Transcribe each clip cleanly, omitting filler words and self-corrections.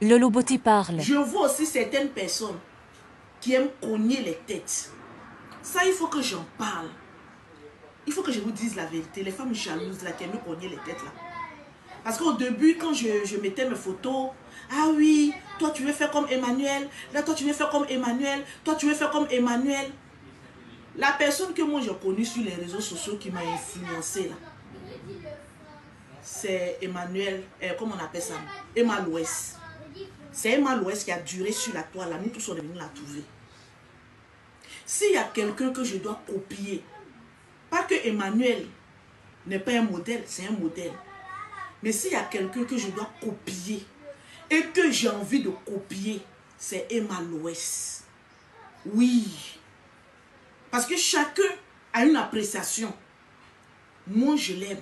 Lolo Beauté parle. Je vois aussi certaines personnes qui aiment cogner les têtes. Ça, il faut que j'en parle. Il faut que je vous dise la vérité. Les femmes jalouses là, qui aiment cogner les têtes là. Parce qu'au début, quand je mettais mes photos, ah oui, toi tu veux faire comme Emmanuel, là toi tu veux faire comme Emmanuel, toi tu veux faire comme Emmanuel. La personne que moi j'ai connue sur les réseaux sociaux qui m'a influencé là, c'est Emmanuel, comment on appelle ça, Emma Louès. C'est Emma Louès qui a duré sur la toile là, nous tous on est venus la trouver. S'il y a quelqu'un que je dois copier, pas que Emmanuel n'est pas un modèle, c'est un modèle. Mais s'il y a quelqu'un que je dois copier et que j'ai envie de copier, c'est Emma Louès. Oui. Parce que chacun a une appréciation. Moi, je l'aime.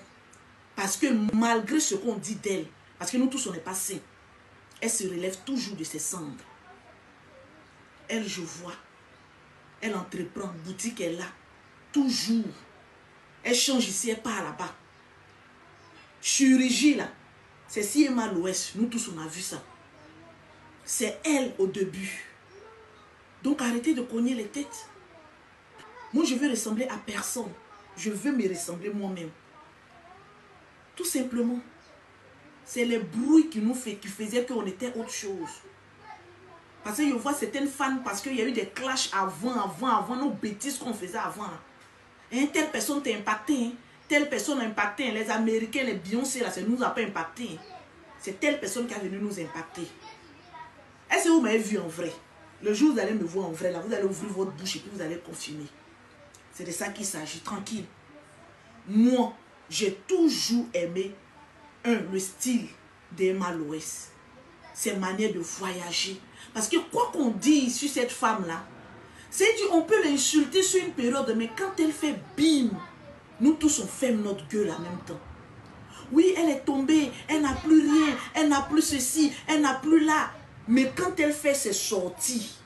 Parce que malgré ce qu'on dit d'elle, parce que nous tous, on n'est pas saints, elle se relève toujours de ses cendres. Elle, je vois, elle entreprend, boutique est là, toujours. Elle change ici, elle part là-bas. Chirurgie là, c'est si Emma Louès, nous tous on a vu ça. C'est elle au début. Donc arrêtez de cogner les têtes. Moi je veux ressembler à personne. Je veux me ressembler moi-même. Tout simplement. C'est les bruits qui faisaient qu'on était autre chose. Parce que je vois certaines fans, parce qu'il y a eu des clashs avant nos bêtises qu'on faisait avant. Et telle personne t'a impacté. Hein. Telle personne a impacté. Les Américains, les Beyoncé, là, ça ne nous a pas impacté. C'est telle personne qui est venue nous impacter. Est-ce que vous m'avez vu en vrai? Le jour où vous allez me voir en vrai, là, vous allez ouvrir votre bouche et puis vous allez confirmer. C'est de ça qu'il s'agit, tranquille. Moi, j'ai toujours aimé, le style d'Emma Louès. Ses manières de voyager. Parce que quoi qu'on dise sur cette femme-là, c'est dit, on peut l'insulter sur une période, mais quand elle fait bim, nous tous on ferme notre gueule en même temps. Oui, elle est tombée, elle n'a plus rien, elle n'a plus ceci, elle n'a plus là. Mais quand elle fait ses sorties,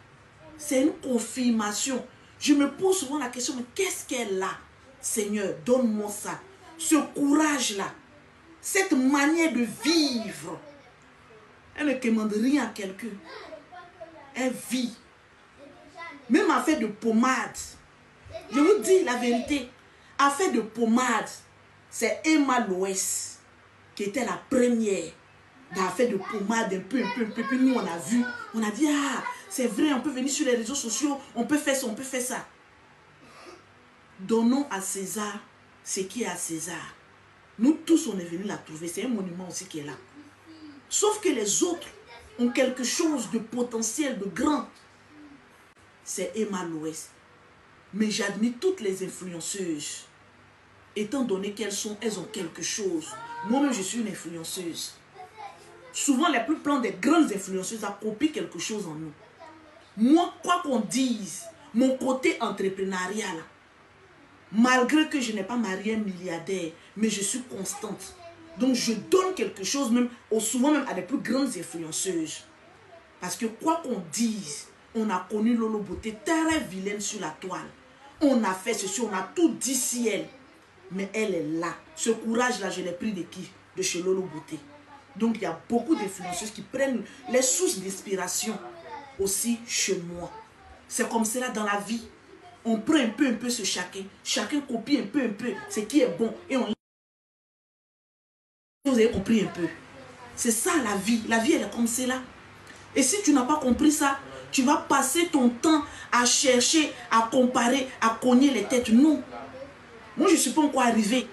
c'est une confirmation. Je me pose souvent la question, mais qu'est-ce qu'elle a? Seigneur, donne-moi ça. Ce courage-là, cette manière de vivre. Elle ne demande rien à quelqu'un. Elle vit. Même affaire de pommade. Je vous dis la vérité. Affaire de pommade, c'est Emma Louès qui était la première d'affaire de pommade un peu. Puis nous, on a vu. On a dit, ah, c'est vrai, on peut venir sur les réseaux sociaux. On peut faire ça, on peut faire ça. Donnons à César ce qui est à César. Nous tous, on est venus la trouver. C'est un monument aussi qui est là. Sauf que les autres ont quelque chose de potentiel, de grand. C'est Emma Louès. Mais j'admire toutes les influenceuses. Étant donné elles ont quelque chose. Moi-même, je suis une influenceuse. Souvent, les plus pleins des grandes influenceuses copient quelque chose en nous. Moi, quoi qu'on dise, mon côté entrepreneurial, malgré que je n'ai pas marié un milliardaire, mais je suis constante. Donc, je donne quelque chose, souvent même à des plus grandes influenceuses. Parce que quoi qu'on dise, on a connu Lolo Beauté très vilaine sur la toile. On a fait ceci, on a tout dit si elle. Mais elle est là. Ce courage-là, je l'ai pris de qui? De chez Lolo Beauté. Donc, il y a beaucoup d'influenceuses qui prennent les sources d'inspiration aussi chez moi. C'est comme cela dans la vie. On prend un peu ce chacun. Chacun copie un peu ce qui est bon. Et on... Vous avez compris un peu. C'est ça la vie. La vie, elle est comme cela. Et si tu n'as pas compris ça, tu vas passer ton temps à chercher, à comparer, à cogner les têtes. Non. Moi, je ne suis pas encore arrivé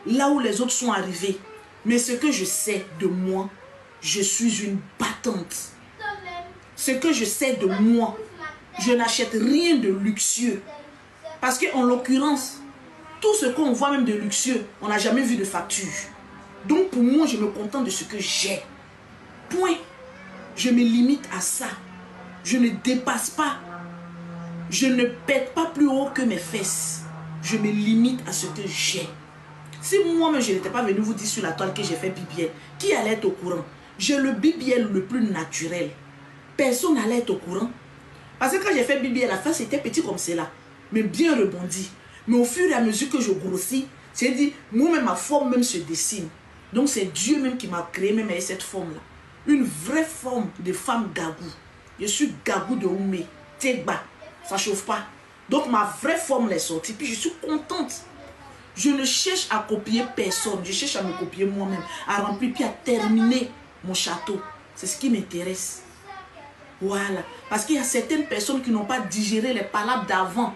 là où les autres sont arrivés. Mais ce que je sais de moi, je suis une battante. Ce que je sais de moi, je n'achète rien de luxueux. Parce qu'en l'occurrence, tout ce qu'on voit même de luxueux, on n'a jamais vu de facture. Donc pour moi, je me contente de ce que j'ai. Point. Je me limite à ça. Je ne dépasse pas. Je ne pète pas plus haut que mes fesses. Je me limite à ce que j'ai. Si moi-même je n'étais pas venu vous dire sur la toile que j'ai fait BBL, qui allait être au courant? J'ai le BBL le plus naturel. Personne n'allait être au courant. Parce que quand j'ai fait BBL, la face était petit comme cela. Mais bien rebondi. Mais au fur et à mesure que je grossis, c'est dit, moi-même ma forme même se dessine. Donc c'est Dieu même qui m'a créé même avec cette forme-là. Une vraie forme de femme gagou. Je suis gagou de Oumé. Tegba. Ça chauffe pas. Donc ma vraie forme est sortie. Puis je suis contente. Je ne cherche à copier personne. Je cherche à me copier moi-même. À remplir puis à terminer mon château. C'est ce qui m'intéresse. Voilà. Parce qu'il y a certaines personnes qui n'ont pas digéré les palabres d'avant.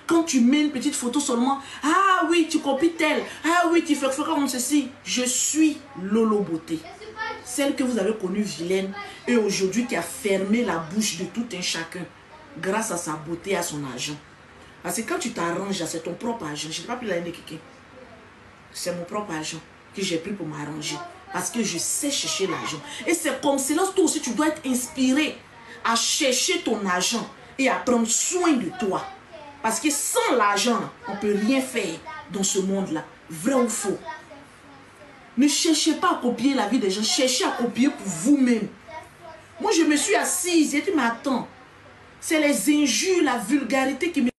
Quand tu mets une petite photo seulement, ah oui, tu copies tel, ah oui, tu fais comme ceci. Je suis Lolo Beauté. Celle que vous avez connue vilaine et aujourd'hui qui a fermé la bouche de tout un chacun grâce à sa beauté et à son argent. Parce que quand tu t'arranges, c'est ton propre argent. Je n'ai pas pris l'argent de quelqu'un. C'est mon propre argent que j'ai pris pour m'arranger. Parce que je sais chercher l'argent. Et c'est comme cela, toi aussi, tu dois être inspiré à chercher ton argent et à prendre soin de toi. Parce que sans l'argent, on ne peut rien faire dans ce monde-là. Vrai ou faux? Ne cherchez pas à copier la vie des gens. Cherchez à copier pour vous-même. Moi, je me suis assise. J'ai dit, mais attends. C'est les injures, la vulgarité qui me...